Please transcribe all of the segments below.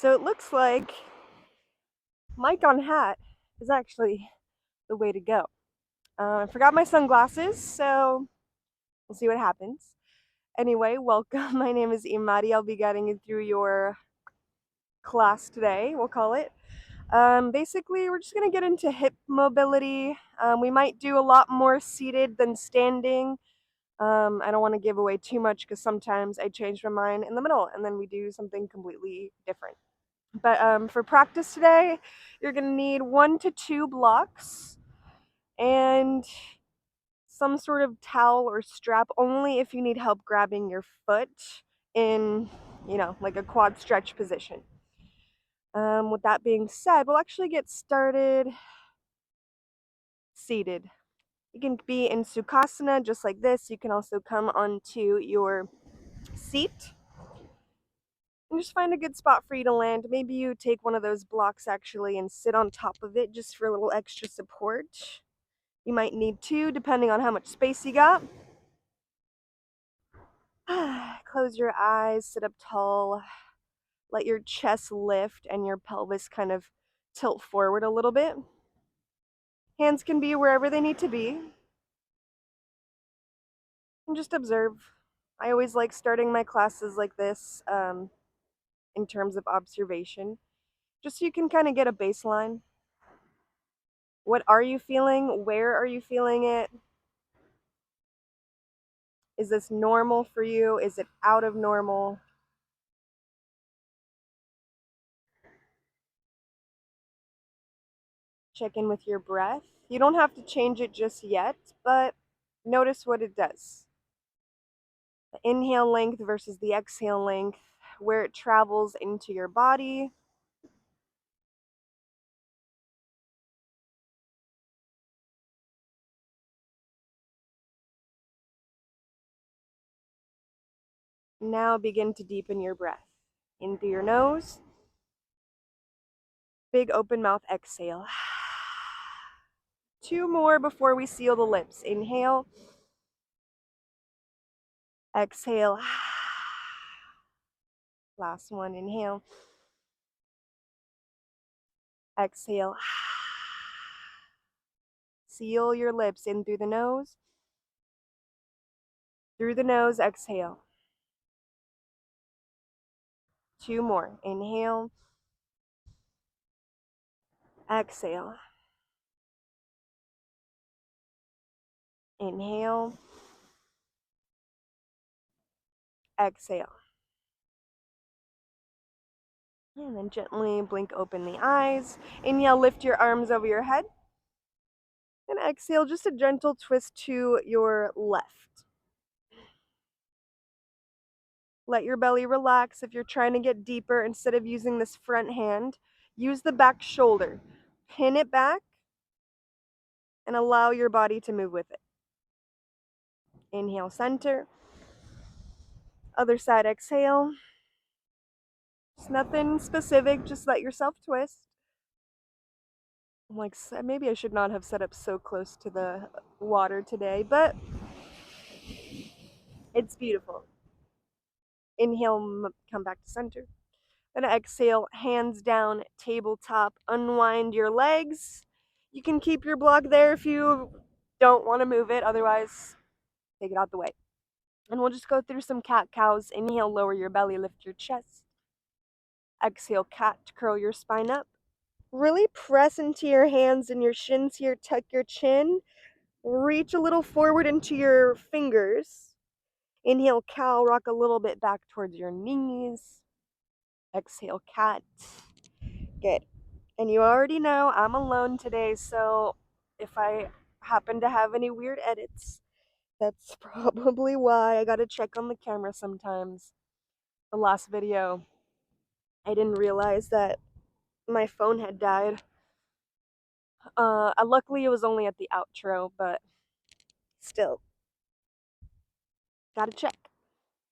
So it looks like mic on hat is actually the way to go. I forgot my sunglasses, so we'll see what happens. Anyway, welcome. My name is Imadi. I'll be guiding you through your class today, we'll call it. Basically, we're just going to get into hip mobility. We might do a lot more seated than standing. I don't want to give away too much because sometimes I change my mind in the middle and then we do something completely different. But for practice today, you're going to need 1 to 2 blocks and some sort of towel or strap, only if you need help grabbing your foot in, like a quad stretch position. With that being said, we'll actually get started seated. You can be in Sukhasana just like this. You can also come onto your seat and just find a good spot for you to land. Maybe you take one of those blocks actually and sit on top of it just for a little extra support. You might need 2 depending on how much space you got. Close your eyes, sit up tall. Let your chest lift and your pelvis kind of tilt forward a little bit. Hands can be wherever they need to be. And just observe. I always like starting my classes like this in terms of observation, just so you can kind of get a baseline. What are you feeling? Where are you feeling it? Is this normal for you? Is it out of normal? Check in with your breath. You don't have to change it just yet, but notice what it does. The inhale length versus the exhale length, where it travels into your body. Now begin to deepen your breath. In through your nose. Big open mouth exhale. 2 more before we seal the lips. Inhale. Exhale. Last one. Inhale. Exhale. Seal your lips in through the nose. Through the nose, exhale. 2 more. Inhale. Exhale. Inhale. Exhale. And then gently blink open the eyes. Inhale, lift your arms over your head. And exhale, just a gentle twist to your left. Let your belly relax. If you're trying to get deeper, instead of using this front hand, use the back shoulder. Pin it back and allow your body to move with it. Inhale, center. Other side, exhale. It's nothing specific, just let yourself twist. Like, maybe I should not have set up so close to the water today, but it's beautiful. Inhale, come back to center. Then exhale, hands down, tabletop, unwind your legs. You can keep your block there if you don't want to move it, otherwise take it out the way. And we'll just go through some cat-cows. Inhale, lower your belly, lift your chest. Exhale, cat, curl your spine up. Really press into your hands and your shins here, tuck your chin. Reach a little forward into your fingers. Inhale, cow, rock a little bit back towards your knees. Exhale, cat. Good. And you already know I'm alone today, so if I happen to have any weird edits, that's probably why. I gotta check on the camera sometimes. The last video, I didn't realize that my phone had died. Luckily it was only at the outro, but still, gotta check.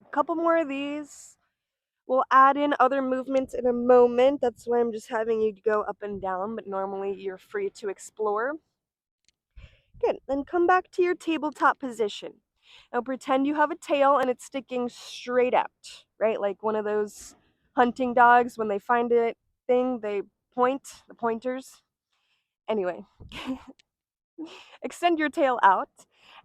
A couple more of these. We'll add in other movements in a moment. That's why I'm just having you go up and down, but normally you're free to explore. Good. Then come back to your tabletop position. Now pretend you have a tail and it's sticking straight out, right? Like one of those hunting dogs, when they find a thing, they point, the pointers. Anyway, extend your tail out.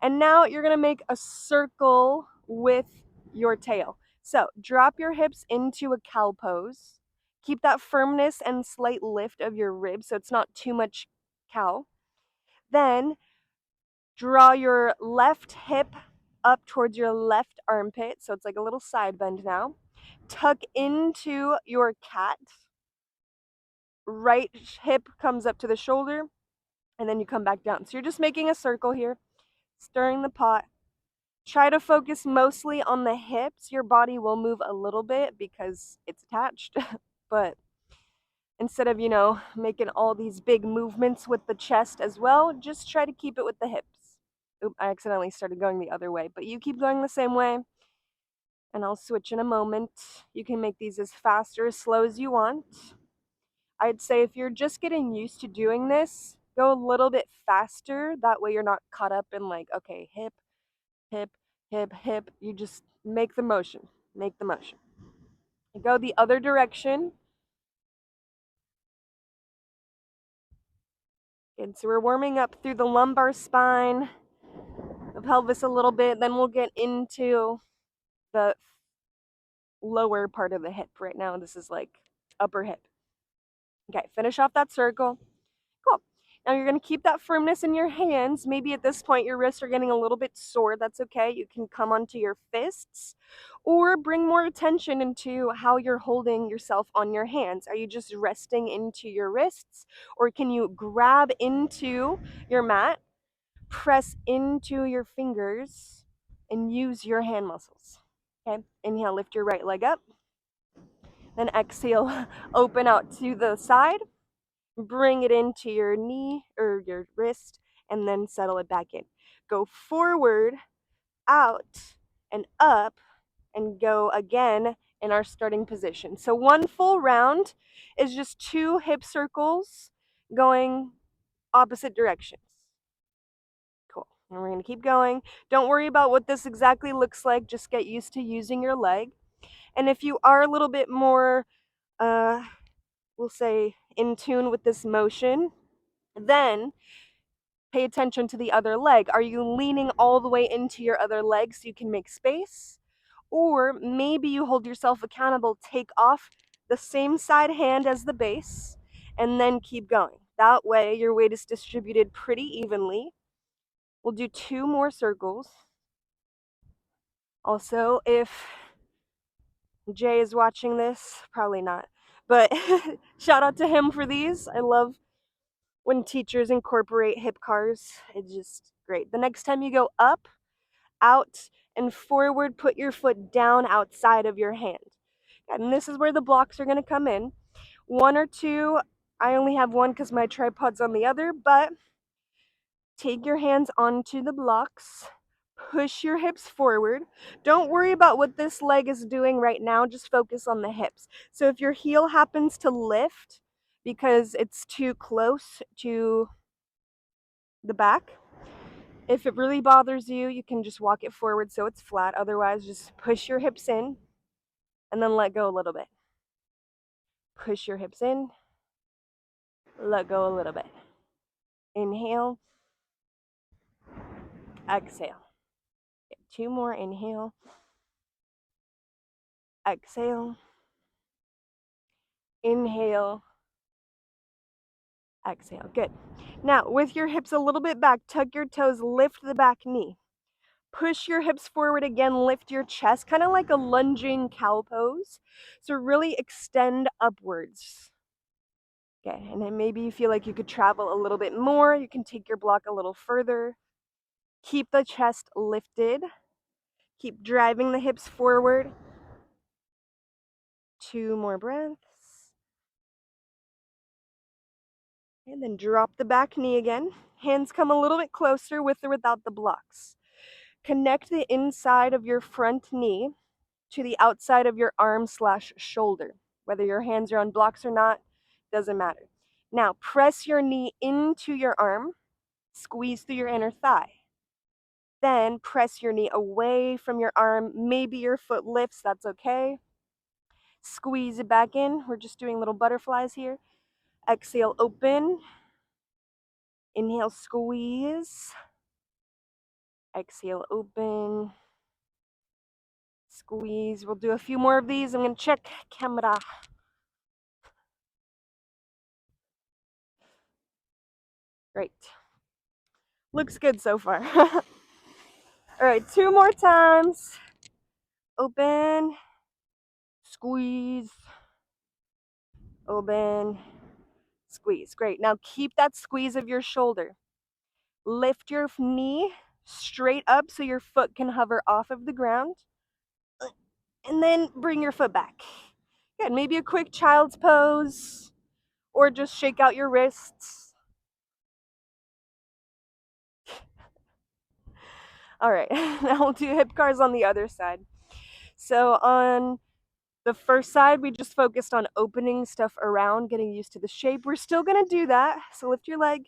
And now you're gonna make a circle with your tail. So drop your hips into a cow pose. Keep that firmness and slight lift of your ribs so it's not too much cow. Then draw your left hip up towards your left armpit. So it's like a little side bend now. Tuck into your cat. Right hip comes up to the shoulder, and then you come back down. So you're just making a circle here, stirring the pot. Try to focus mostly on the hips. Your body will move a little bit because it's attached, but instead of, making all these big movements with the chest as well, just try to keep it with the hips. Oop, I accidentally started going the other way, but you keep going the same way, and I'll switch in a moment. You can make these as fast or as slow as you want. I'd say if you're just getting used to doing this, go a little bit faster. That way you're not caught up in like, okay, hip, hip, hip, hip. You just make the motion. Make the motion. Go the other direction. Good. So we're warming up through the lumbar spine, the pelvis a little bit. Then we'll get into the lower part of the hip right now. This is like upper hip. Okay, finish off that circle. Cool. Now you're going to keep that firmness in your hands. Maybe at this point your wrists are getting a little bit sore. That's okay. You can come onto your fists or bring more attention into how you're holding yourself on your hands. Are you just resting into your wrists, or can you grab into your mat, press into your fingers, and use your hand muscles? Okay. Inhale, lift your right leg up. Then exhale, open out to the side. Bring it into your knee or your wrist, and then settle it back in. Go forward, out, and up, and go again in our starting position. So one full round is just 2 hip circles going opposite directions. Cool. And we're going to keep going. Don't worry about what this exactly looks like. Just get used to using your leg. And if you are a little bit more, we'll say, in tune with this motion, then pay attention to the other leg. Are you leaning all the way into your other leg so you can make space? Or maybe you hold yourself accountable, take off the same side hand as the base, and then keep going. That way your weight is distributed pretty evenly. We'll do 2 more circles. Also, if Jay is watching this, probably not, but shout out to him for these. I love when teachers incorporate hip cars. It's just great. The next time you go up, out, and forward, put your foot down outside of your hand. And this is where the blocks are going to come in. 1 or 2, I only have 1 because my tripod's on the other, but take your hands onto the blocks. Push your hips forward. Don't worry about what this leg is doing right now. Just focus on the hips. So if your heel happens to lift because it's too close to the back, if it really bothers you, you can just walk it forward so it's flat. Otherwise, just push your hips in and then let go a little bit. Push your hips in, let go a little bit. Inhale, exhale. 2 more. Inhale, exhale, inhale, exhale. Good. Now, with your hips a little bit back, tuck your toes, lift the back knee. Push your hips forward again, lift your chest, kind of like a lunging cow pose. So really extend upwards. Okay, and then maybe you feel like you could travel a little bit more. You can take your block a little further. Keep the chest lifted. Keep driving the hips forward. 2 more breaths. And then drop the back knee again. Hands come a little bit closer with or without the blocks. Connect the inside of your front knee to the outside of your arm/shoulder. Whether your hands are on blocks or not, doesn't matter. Now, press your knee into your arm. Squeeze through your inner thigh. Then press your knee away from your arm. Maybe your foot lifts, that's okay. Squeeze it back in. We're just doing little butterflies here. Exhale, open. Inhale, squeeze. Exhale, open. Squeeze. We'll do a few more of these. I'm going to check camera. Great. Looks good so far. All right, 2 more times. Open. Squeeze. Open. Squeeze. Great. Now keep that squeeze of your shoulder. Lift your knee straight up so your foot can hover off of the ground. And then bring your foot back. Good. Maybe a quick child's pose or just shake out your wrists. All right. Now we'll do hip cars on the other side. So on the first side, we just focused on opening stuff around, getting used to the shape. We're still going to do that. So lift your leg,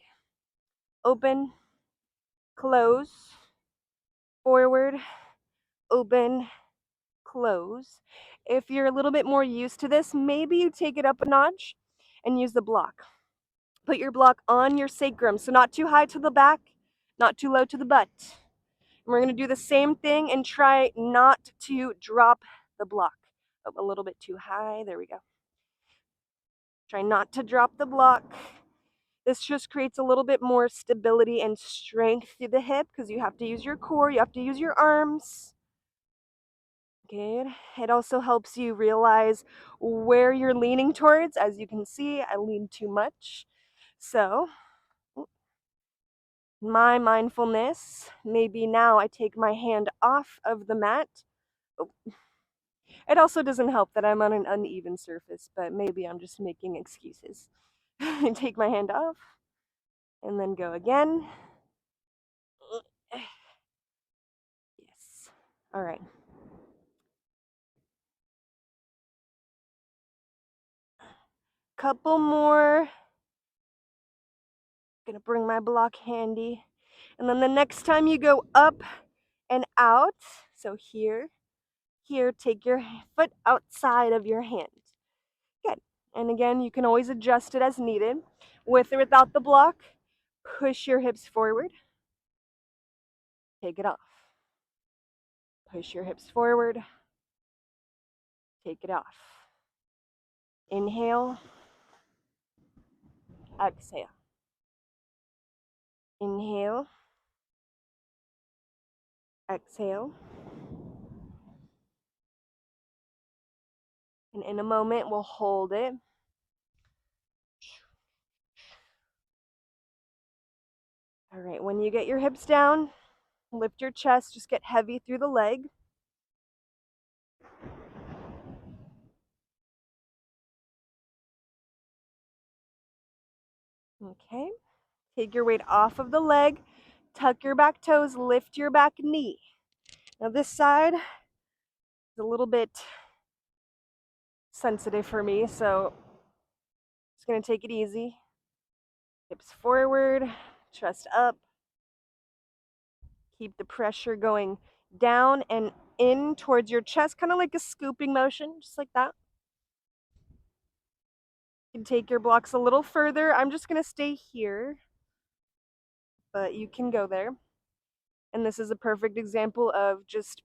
open, close, forward, open, close. If you're a little bit more used to this, maybe you take it up a notch and use the block. Put your block on your sacrum, so not too high to the back, not too low to the butt. And we're going to do the same thing and try not to drop the block. Oh, a little bit too high. There we go. Try not to drop the block. This just creates a little bit more stability and strength through the hip because you have to use your core, you have to use your arms. Good. It also helps you realize where you're leaning towards. As you can see, I lean too much. So, my mindfulness, maybe now I take my hand off of the mat. Oh. It also doesn't help that I'm on an uneven surface, but maybe I'm just making excuses. Take my hand off and then go again. Yes. All right. Couple more. Gonna bring my block handy. And then the next time you go up and out, so here, take your foot outside of your hand. Good. And again, you can always adjust it as needed. With or without the block, push your hips forward. Take it off. Push your hips forward. Take it off. Inhale. Exhale. Inhale. Exhale. And in a moment, we'll hold it. All right, when you get your hips down, lift your chest, just get heavy through the leg. Okay, take your weight off of the leg, tuck your back toes, lift your back knee. Now this side is a little bit sensitive for me, so just gonna take it easy. Hips forward, chest up. Keep the pressure going down and in towards your chest, kind of like a scooping motion, just like that. You can take your blocks a little further. I'm just gonna stay here, but you can go there. And this is a perfect example of just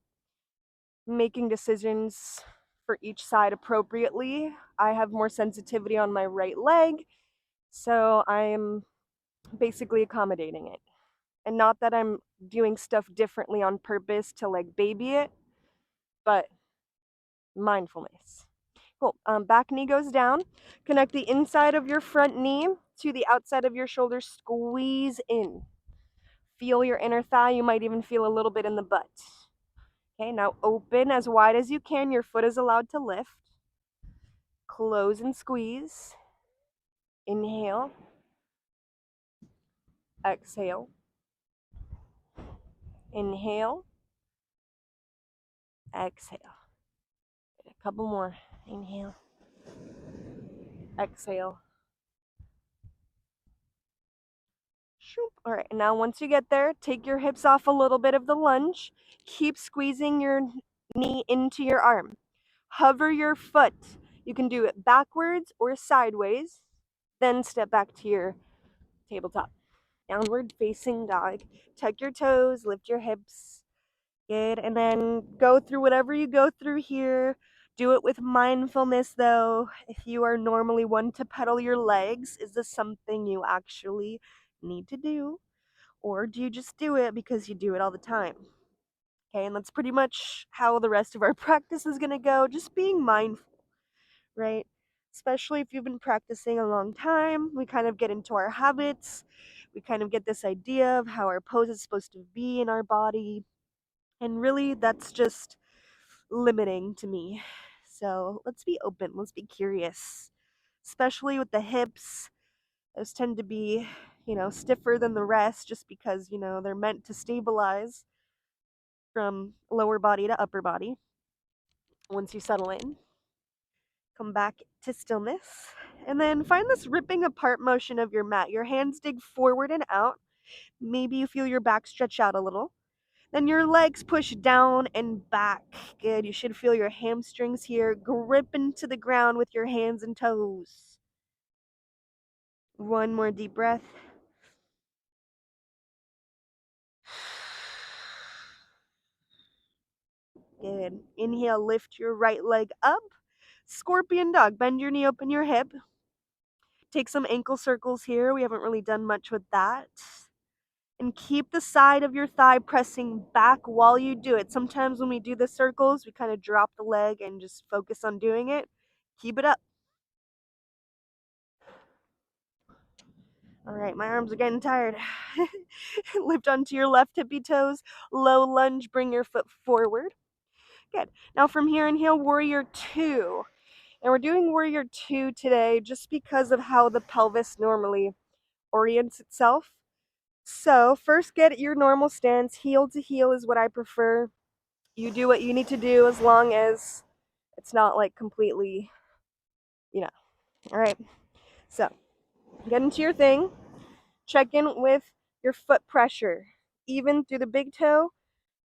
making decisions for each side appropriately. I have more sensitivity on my right leg, so I'm basically accommodating it. And not that I'm doing stuff differently on purpose to like baby it, but mindfulness. Cool. Back knee goes down. Connect the inside of your front knee to the outside of your shoulder. Squeeze in. Feel your inner thigh. You might even feel a little bit in the butt. Okay, now open as wide as you can. Your foot is allowed to lift. Close and squeeze. Inhale. Exhale. Inhale. Exhale. A couple more. Inhale. Exhale. Shoop. All right, now once you get there, take your hips off a little bit of the lunge. Keep squeezing your knee into your arm. Hover your foot. You can do it backwards or sideways, then step back to your tabletop. Downward facing dog. Tuck your toes, lift your hips. Good. And then go through whatever you go through here. Do it with mindfulness though. If you are normally one to pedal your legs, is this something you actually need to do? Or do you just do it because you do it all the time? Okay, and that's pretty much how the rest of our practice is going to go. Just being mindful, right? Especially if you've been practicing a long time, we kind of get into our habits. We kind of get this idea of how our pose is supposed to be in our body. And really, that's just limiting to me. So let's be open, let's be curious, especially with the hips. Those tend to be, stiffer than the rest just because, they're meant to stabilize from lower body to upper body. Once you settle in, come back to stillness, and then find this ripping apart motion of your mat. Your hands dig forward and out. Maybe you feel your back stretch out a little. Then your legs push down and back. Good. You should feel your hamstrings here. Grip into the ground with your hands and toes. One more deep breath. Good. Inhale, lift your right leg up. Scorpion dog. Bend your knee, open your hip. Take some ankle circles here. We haven't really done much with that. And keep the side of your thigh pressing back while you do it. Sometimes when we do the circles, we kind of drop the leg and just focus on doing it. Keep it up. All right, my arms are getting tired. Lift onto your left tippy toes. Low lunge, bring your foot forward. Good. Now from here, inhale, warrior two. And we're doing warrior two today just because of how the pelvis normally orients itself. So first get your normal stance. Heel to heel is what I prefer. You do what you need to do as long as it's not like completely, all right. So get into your thing. Check in with your foot pressure, even through the big toe,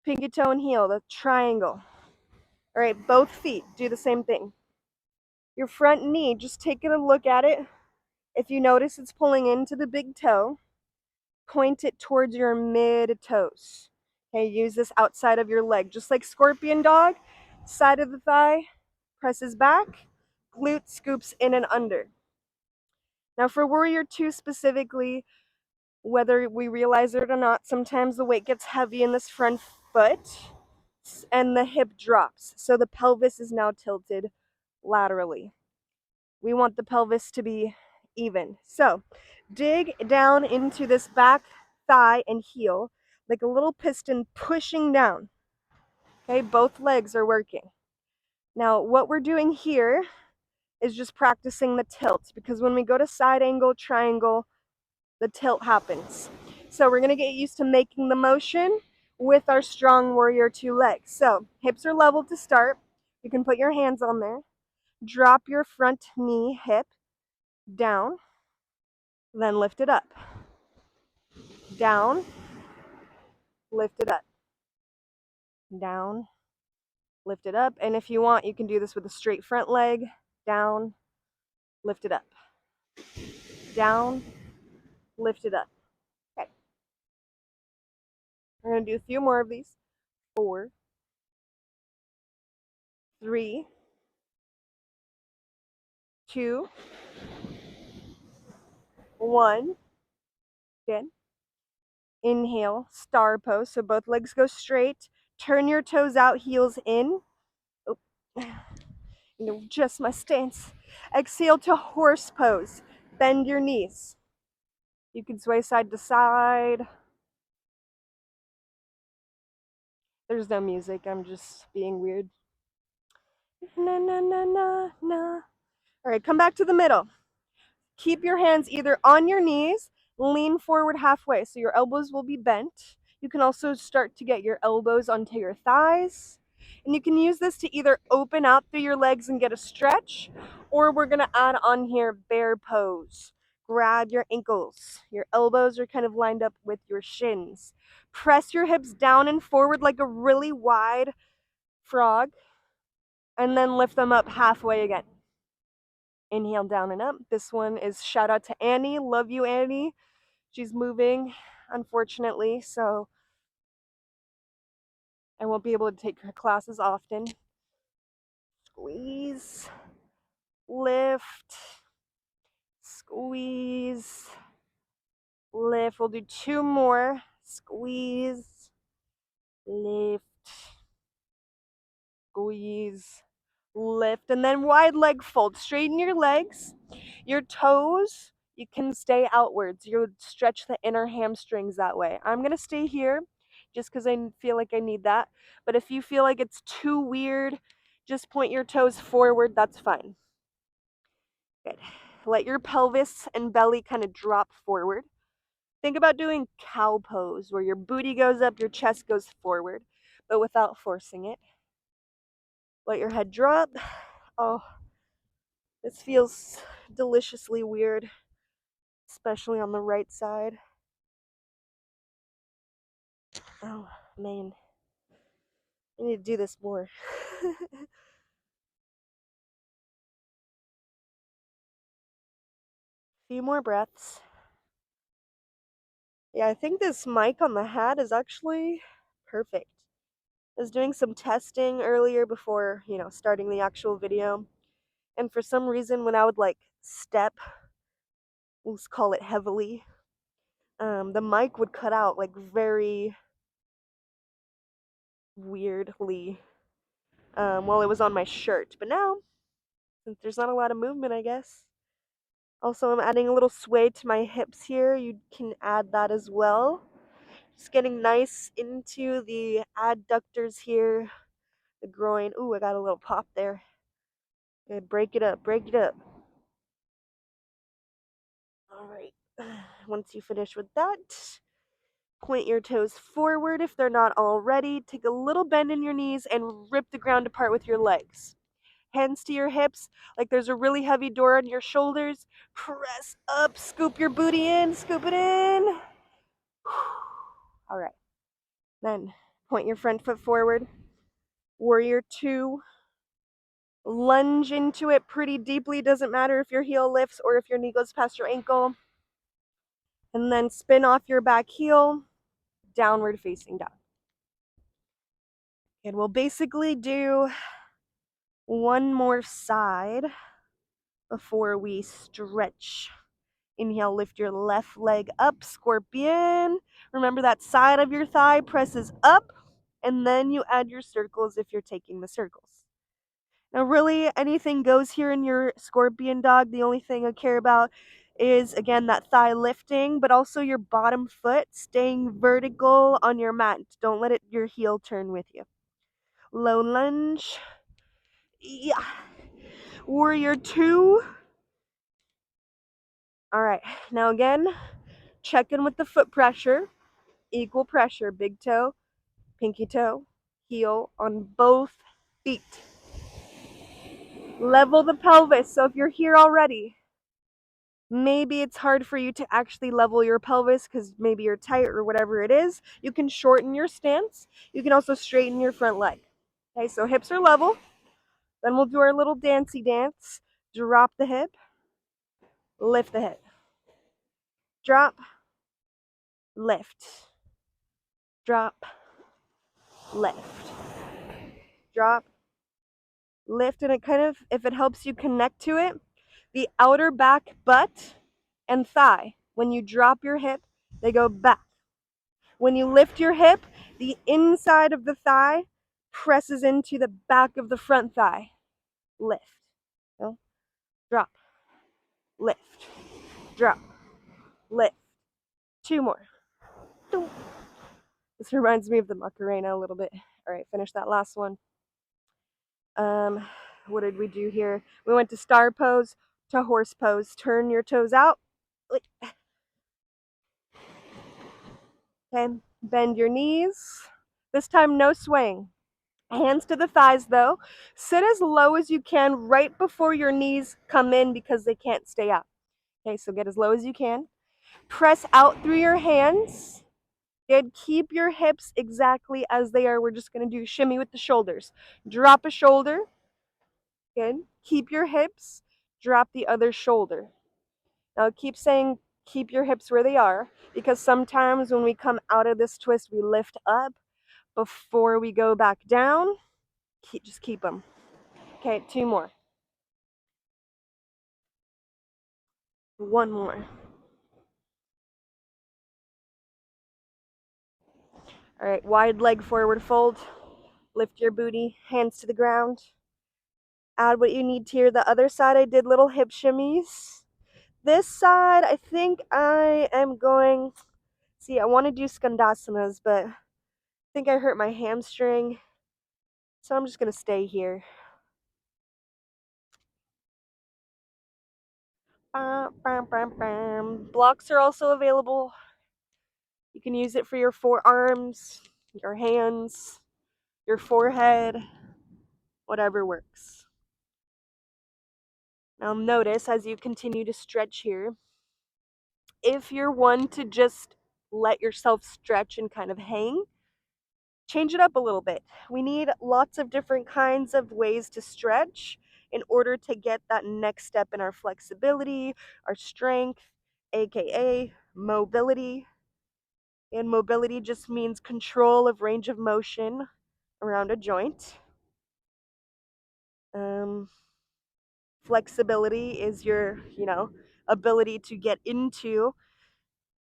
pinky toe, and heel, the triangle. All right, both feet do the same thing. Your front knee, just taking a look at it. If you notice it's pulling into the big toe, point it towards your mid toes. Okay, use this outside of your leg, just like scorpion dog. Side of the thigh presses back, glute scoops in and under. Now for warrior two specifically, whether we realize it or not, sometimes the weight gets heavy in this front foot and the hip drops. So the pelvis is now tilted laterally. We want the pelvis to be even. So dig down into this back thigh and heel like a little piston pushing down. Okay, both legs are working. Now, what we're doing here is just practicing the tilt, because when we go to side angle, triangle, the tilt happens. So we're going to get used to making the motion with our strong warrior two legs. So hips are level to start. You can put your hands on there. Drop your front knee, hip down, then lift it up. Down, lift it up. Down, lift it up. And if you want, you can do this with a straight front leg. Down, lift it up. Down, lift it up. Okay. We're going to do a few more of these. 4, 3, 2, 1. Good. Inhale, star pose. So both legs go straight. Turn your toes out, heels in. Oh, adjust my stance. Exhale to horse pose. Bend your knees. You can sway side to side. There's no music. I'm just being weird. Na na na na na. All right, come back to the middle. Keep your hands either on your knees, lean forward halfway so your elbows will be bent. You can also start to get your elbows onto your thighs. And you can use this to either open out through your legs and get a stretch, or we're going to add on here bear pose. Grab your ankles. Your elbows are kind of lined up with your shins. Press your hips down and forward like a really wide frog. and then lift them up halfway again. Inhale down and up. This one is shout out to Annie. Love you, Annie. She's moving, unfortunately, so I won't be able to take her classes often. Squeeze, lift, squeeze, lift. We'll do 2 more. Squeeze, lift, squeeze, lift, and then wide leg fold. Straighten your legs. Your toes, you can stay outwards. You would stretch the inner hamstrings that way. I'm going to stay here just because I feel like I need that. But if you feel like it's too weird, just point your toes forward. That's fine. Good. Let your pelvis and belly kind of drop forward. Think about doing cow pose where your booty goes up, your chest goes forward, but without forcing it. Let your head drop. Oh, this feels deliciously weird, especially on the right side. Oh, man. I need to do this more. Few more breaths. Yeah, I think this mic on the hat is actually perfect. I was doing some testing earlier before, starting the actual video. And for some reason, when I would step, let's call it heavily, the mic would cut out very weirdly while it was on my shirt. But now, since there's not a lot of movement, I guess. Also, I'm adding a little sway to my hips here. You can add that as well. Just getting nice into the adductors here, the groin. Ooh, I got a little pop there. Okay, break it up, break it up. All right. Once you finish with that, point your toes forward if they're not already. Take a little bend in your knees and rip the ground apart with your legs. Hands to your hips, like there's a really heavy door on your shoulders. Press up, scoop your booty in, scoop it in. All right. Then point your front foot forward. Warrior 2. Lunge into it pretty deeply. Doesn't matter if your heel lifts or if your knee goes past your ankle. And then spin off your back heel, downward facing dog. And we'll basically do one more side before we stretch. Inhale, lift your left leg up, scorpion. Remember that side of your thigh presses up, and then you add your circles if you're taking the circles. Now, really, anything goes here in your scorpion dog. The only thing I care about is, again, that thigh lifting, but also your bottom foot staying vertical on your mat. Don't let your heel turn with you. Low lunge. Yeah. Warrior 2. All right. Now, again, check in with the foot pressure. Equal pressure. Big toe, pinky toe, heel on both feet. Level the pelvis. So if you're here already, maybe it's hard for you to actually level your pelvis because maybe you're tight or whatever it is. You can shorten your stance. You can also straighten your front leg. Okay, so hips are level. Then we'll do our little dancey dance. Drop the hip. Lift the hip. Drop. Lift. Drop. Lift. Drop. Lift. And it kind of, if it helps you connect to it, the outer back butt and thigh, when you drop your hip, they go back. When you lift your hip, the inside of the thigh presses into the back of the front thigh. Lift. So, drop. Lift. Drop. Lift. 2 more. This reminds me of the Macarena a little bit. All right, finish that last one. What did we do here? We went to star pose to horse pose. Turn your toes out. Okay, bend your knees. This time, no swaying. Hands to the thighs though. Sit as low as you can right before your knees come in because they can't stay up. Okay, so get as low as you can. Press out through your hands. Good. Keep your hips exactly as they are. We're just going to do shimmy with the shoulders. Drop a shoulder. Good. Keep your hips, drop the other shoulder. Now keep saying keep your hips where they are, because sometimes when we come out of this twist, we lift up before we go back down. Just keep them. Okay, 2 more. 1 more. All right, wide leg forward fold. Lift your booty, hands to the ground. Add what you need here. The other side, I did little hip shimmies. This side, I think I am going, see, I want to do skandasanas, but I think I hurt my hamstring. So I'm just going to stay here. Blocks are also available. You can use it for your forearms, your hands, your forehead, whatever works. Now notice as you continue to stretch here, if you're one to just let yourself stretch and kind of hang, change it up a little bit. We need lots of different kinds of ways to stretch in order to get that next step in our flexibility, our strength, aka mobility. And mobility just means control of range of motion around a joint. Flexibility is your, ability to get into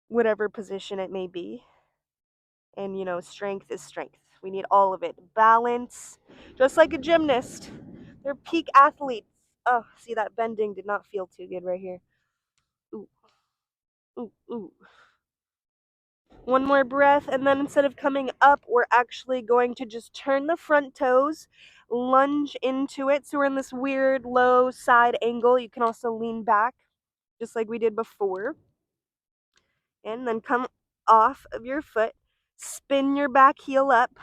whatever position it may be. And, strength is strength. We need all of it. Balance, just like a gymnast. They're peak athletes. Oh, see, that bending did not feel too good right here. Ooh, ooh, ooh. 1 more breath, and then instead of coming up, we're actually going to just turn the front toes, lunge into it. So we're in this weird low side angle. You can also lean back, just like we did before. And then come off of your foot, spin your back heel up,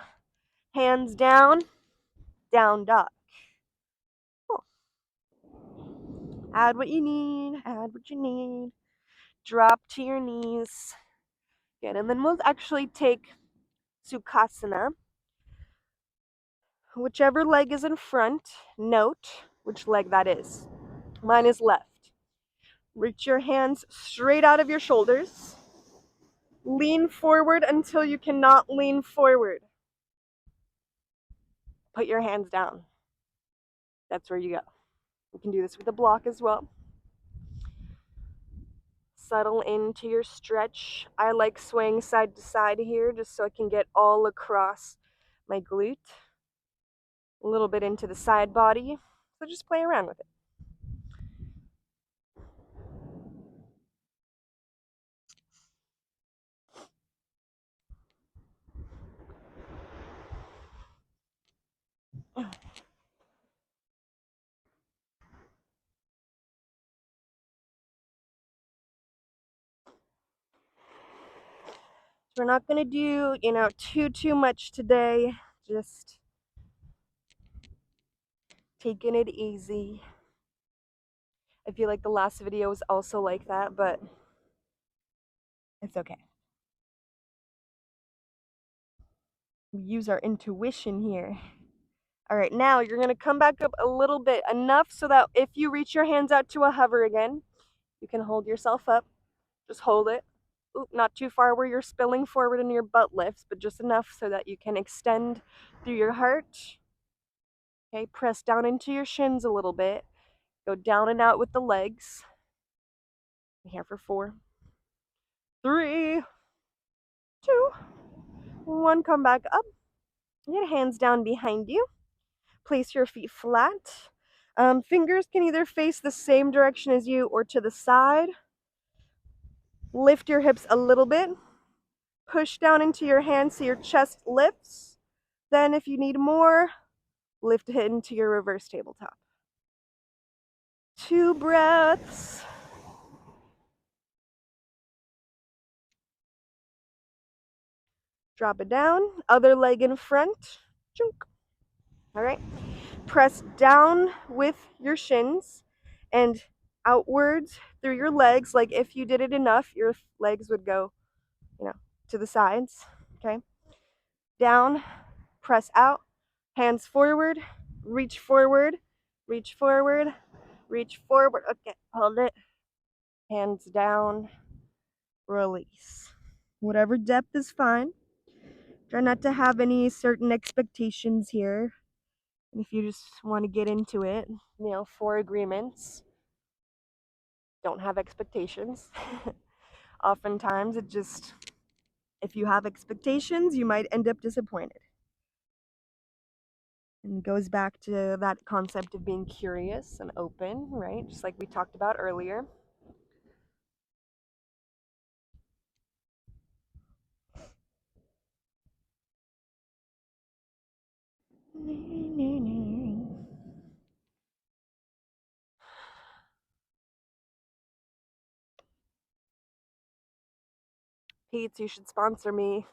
hands down, down dog. Cool. Add what you need, add what you need. Drop to your knees. Good, and then we'll actually take Sukhasana. Whichever leg is in front, note which leg that is. Mine is left. Reach your hands straight out of your shoulders. Lean forward until you cannot lean forward. Put your hands down. That's where you go. You can do this with a block as well. Settle into your stretch. I like swaying side to side here just so I can get all across my glute. A little bit into the side body. So just play around with it. We're not going to do, too much today. Just taking it easy. I feel like the last video was also like that, but it's okay. We use our intuition here. All right, now you're going to come back up a little bit, enough so that if you reach your hands out to a hover again, you can hold yourself up. Just hold it. Ooh, not too far where you're spilling forward and your butt lifts, but just enough so that you can extend through your heart. Okay, press down into your shins a little bit. Go down and out with the legs. Here for 4, 3, 2, 1. Come back up. Get hands down behind you. Place your feet flat. Fingers can either face the same direction as you or to the side. Lift your hips a little bit. Push down into your hands so your chest lifts. Then if you need more, lift it into your reverse tabletop. 2 breaths. Drop it down. Other leg in front. Chunk. All right. Press down with your shins and outwards through your legs. Like if you did it enough, your legs would go, to the sides. Okay. Down, press out, hands forward, reach forward, Reach forward, reach forward. Okay, hold it. Hands down, release. Whatever depth is fine. Try not to have any certain expectations here. And if you just want to get into it, 4 agreements. Don't have expectations. Oftentimes, if you have expectations, you might end up disappointed. And it goes back to that concept of being curious and open, right? Just like we talked about earlier. Pete, you should sponsor me.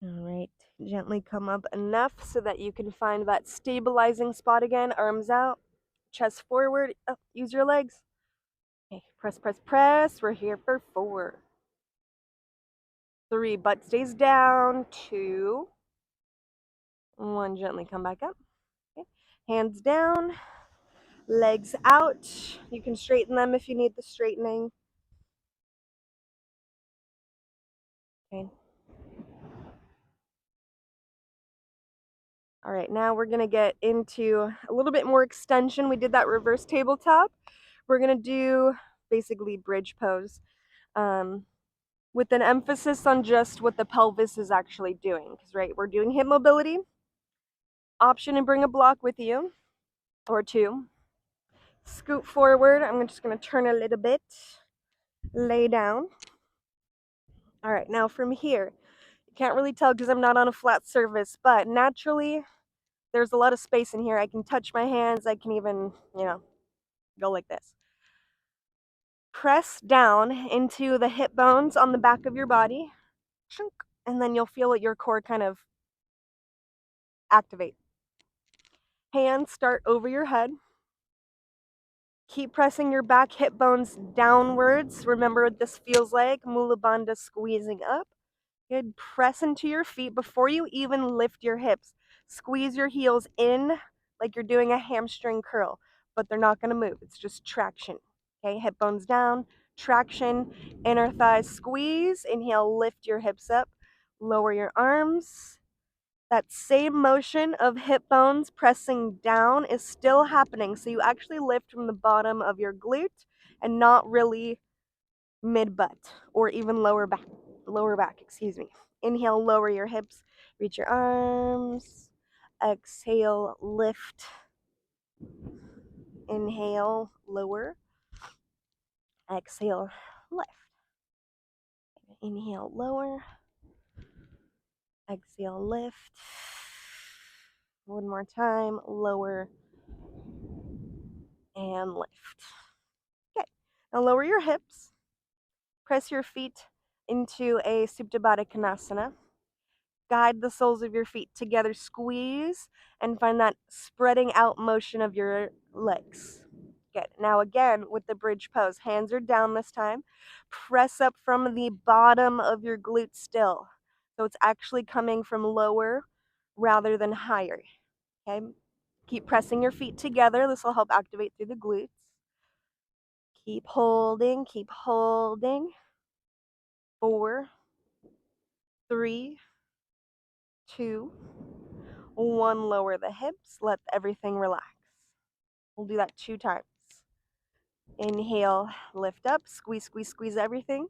All right, gently come up enough so that you can find that stabilizing spot again. Arms out, chest forward. Oh, use your legs. Okay, press, press, press. We're here for 4, 3, butt stays down. 2, 1, gently come back up. Okay. Hands down, legs out. You can straighten them if you need the straightening. Okay. All right, now we're gonna get into a little bit more extension. We did that reverse tabletop. We're gonna do basically bridge pose, with an emphasis on just what the pelvis is actually doing. Because right, we're doing hip mobility. Option and bring a block with you, or 2. Scoot forward. I'm just gonna turn a little bit. Lay down. All right, now from here, you can't really tell because I'm not on a flat surface, but naturally, there's a lot of space in here. I can touch my hands. I can even, go like this. Press down into the hip bones on the back of your body, and then you'll feel your core kind of activate. Hands start over your head. Keep pressing your back hip bones downwards. Remember what this feels like. Mula Bandha squeezing up. Good. Press into your feet before you even lift your hips. Squeeze your heels in like you're doing a hamstring curl, but they're not going to move. It's just traction. Okay, hip bones down, traction, inner thighs squeeze. Inhale, lift your hips up, lower your arms. That same motion of hip bones pressing down is still happening. So you actually lift from the bottom of your glute and not really mid butt or even lower back, excuse me. Inhale, lower your hips, reach your arms. Exhale, lift. Inhale, lower. Exhale, lift. Inhale, lower. Exhale, lift. One more time, lower and lift. Okay, now lower your hips. Press your feet into a Supta Baddha Konasana. Guide the soles of your feet together, squeeze, and find that spreading out motion of your legs. Good. Now again, with the bridge pose, hands are down this time. Press up from the bottom of your glute still. So it's actually coming from lower rather than higher. Okay. Keep pressing your feet together. This will help activate through the glutes. Keep holding, keep holding. 4, 3, 2, 1. Lower the hips. Let everything relax. We'll do that 2 times. Inhale, lift up, squeeze, squeeze, squeeze everything.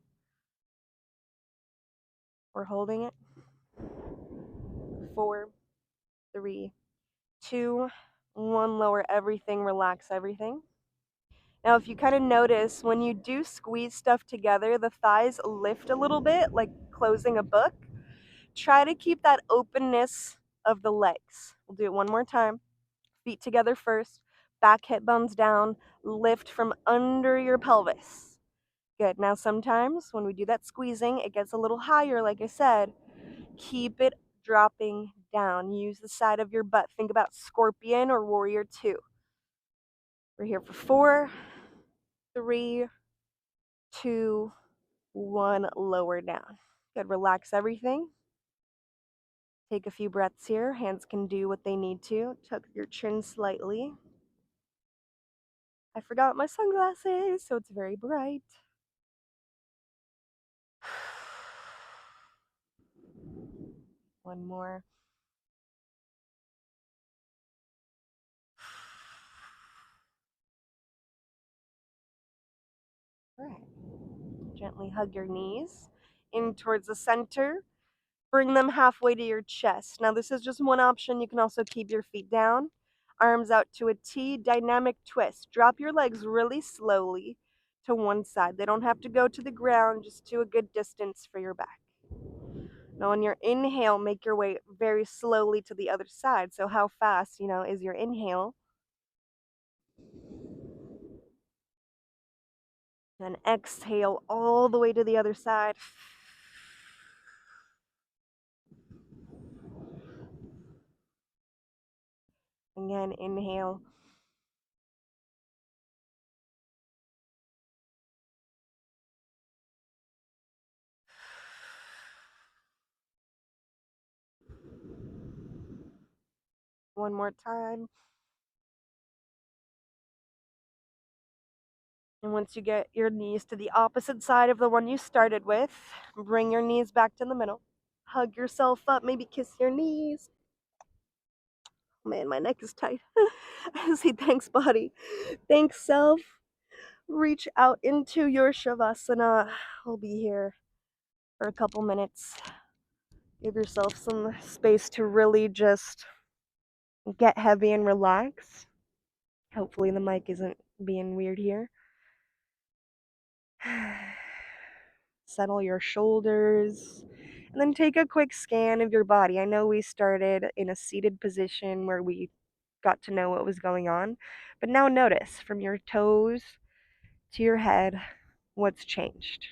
We're holding it. 4, 3, 2, 1. Lower everything, relax everything. Now, if you kind of notice, when you do squeeze stuff together, the thighs lift a little bit, like closing a book. Try to keep that openness of the legs. We'll do it one more time. Feet together first, back hip bones down, lift from under your pelvis. Good. Now sometimes when we do that squeezing, it gets a little higher, like I said. Keep it dropping down. Use the side of your butt. Think about scorpion or warrior two. We're here for 4, 3, 2, 1. Lower down. Good. Relax everything. Take a few breaths here. Hands can do what they need to. Tuck your chin slightly. I forgot my sunglasses, so it's very bright. One more. All right. Gently hug your knees in towards the center. Bring them halfway to your chest. Now, this is just one option. You can also keep your feet down, arms out to a T, dynamic twist. Drop your legs really slowly to one side. They don't have to go to the ground, just to a good distance for your back. Now, on your inhale, make your way very slowly to the other side. So, how fast, is your inhale? Then exhale all the way to the other side. Again, inhale. One more time. And once you get your knees to the opposite side of the one you started with, bring your knees back to the middle. Hug yourself up, maybe kiss your knees. Man, my neck is tight. I say thanks, body. Thanks, self. Reach out into your Savasana. We'll be here for a couple minutes. Give yourself some space to really just get heavy and relax. Hopefully the mic isn't being weird here. Settle your shoulders, and then take a quick scan of your body. I know we started in a seated position where we got to know what was going on, but now notice from your toes to your head what's changed.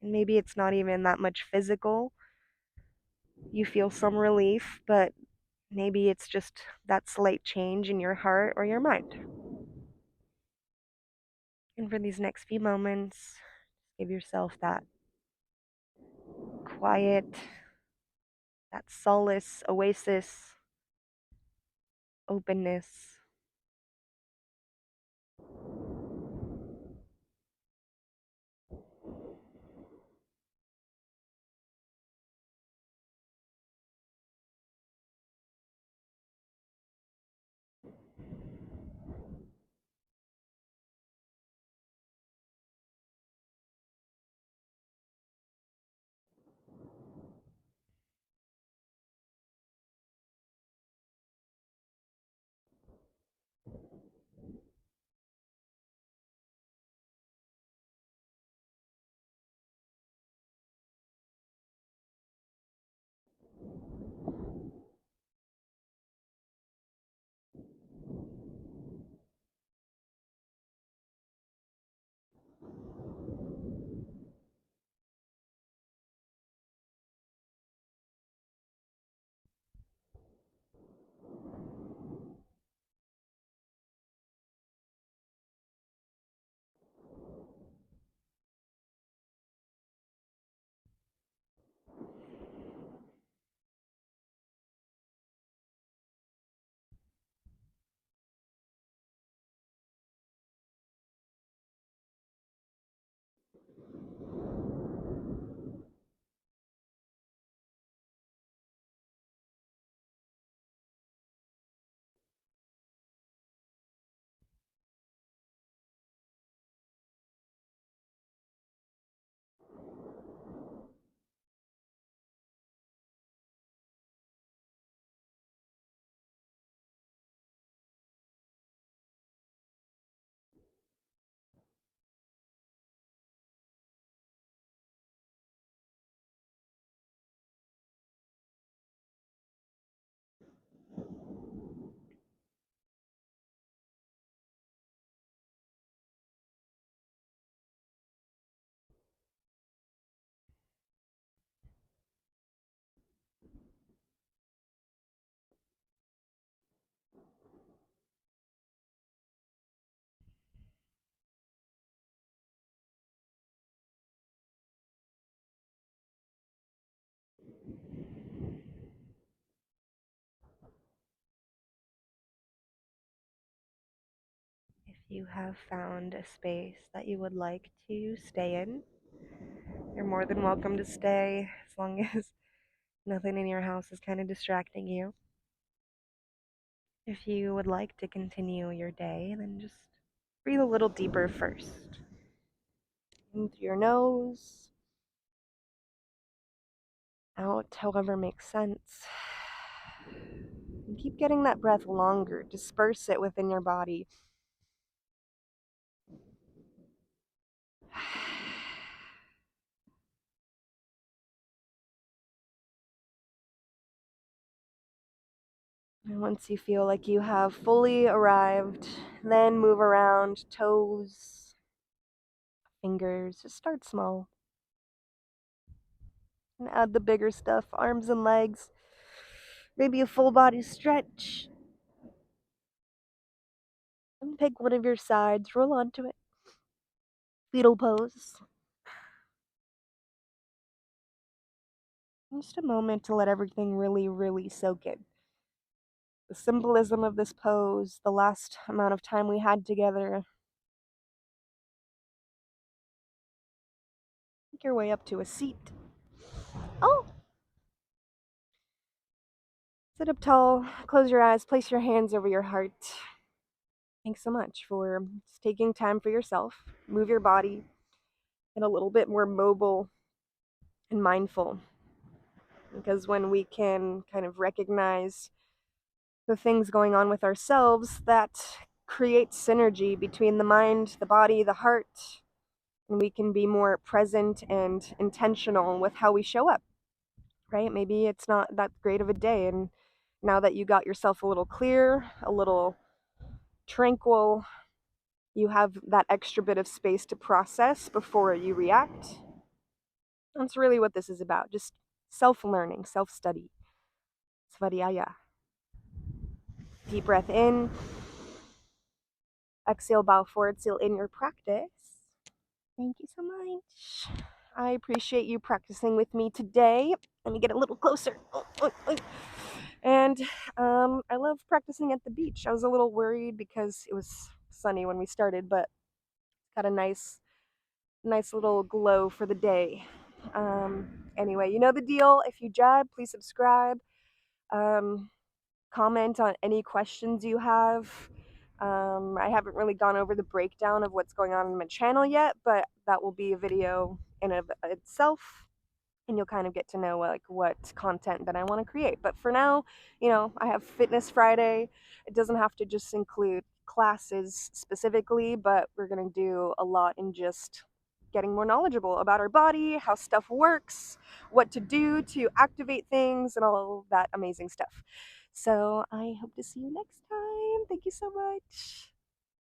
And maybe it's not even that much physical. You feel some relief, but maybe it's just that slight change in your heart or your mind. And for these next few moments, give yourself that quiet, that solace, oasis, openness. you have found a space that you would like to stay in, you're more than welcome to stay as long as nothing in your house is kind of distracting you. If you would like to continue your day, then just breathe a little deeper first. In through your nose, out however makes sense. And keep getting that breath longer. Disperse it within your body. And once you feel like you have fully arrived, then move around toes, fingers. Just start small. And add the bigger stuff, arms and legs. Maybe a full body stretch. And pick one of your sides, roll onto it. Fetal pose. Just a moment to let everything really, really soak in. The symbolism of this pose, the last amount of time we had together. Make your way up to a seat. Oh! Sit up tall, close your eyes, place your hands over your heart. Thanks so much for taking time for yourself. Move your body, get a little bit more mobile and mindful. Because when we can kind of recognize the things going on with ourselves, that creates synergy between the mind, the body, the heart, and we can be more present and intentional with how we show up, right? Maybe it's not that great of a day, and now that you got yourself a little clear, a little tranquil, you have that extra bit of space to process before you react. That's really what this is about, just self-learning, self-study. Svadhyaya. Deep breath in. Exhale, bow forward, seal in your practice. Thank you so much. I appreciate you practicing with me today. Let me get a little closer. And I love practicing at the beach. I was a little worried because it was sunny when we started, but got a nice little glow for the day. Anyway, you know the deal. If you jab, please subscribe. Comment on any questions you have. I haven't really gone over the breakdown of what's going on in my channel yet, but that will be a video in of itself, and you'll kind of get to know like what content that I want to create. But for now, I have Fitness Friday. It doesn't have to just include classes specifically, but we're going to do a lot in just getting more knowledgeable about our body, how stuff works, what to do to activate things, and all that amazing stuff. So I hope to see you next time. Thank you so much.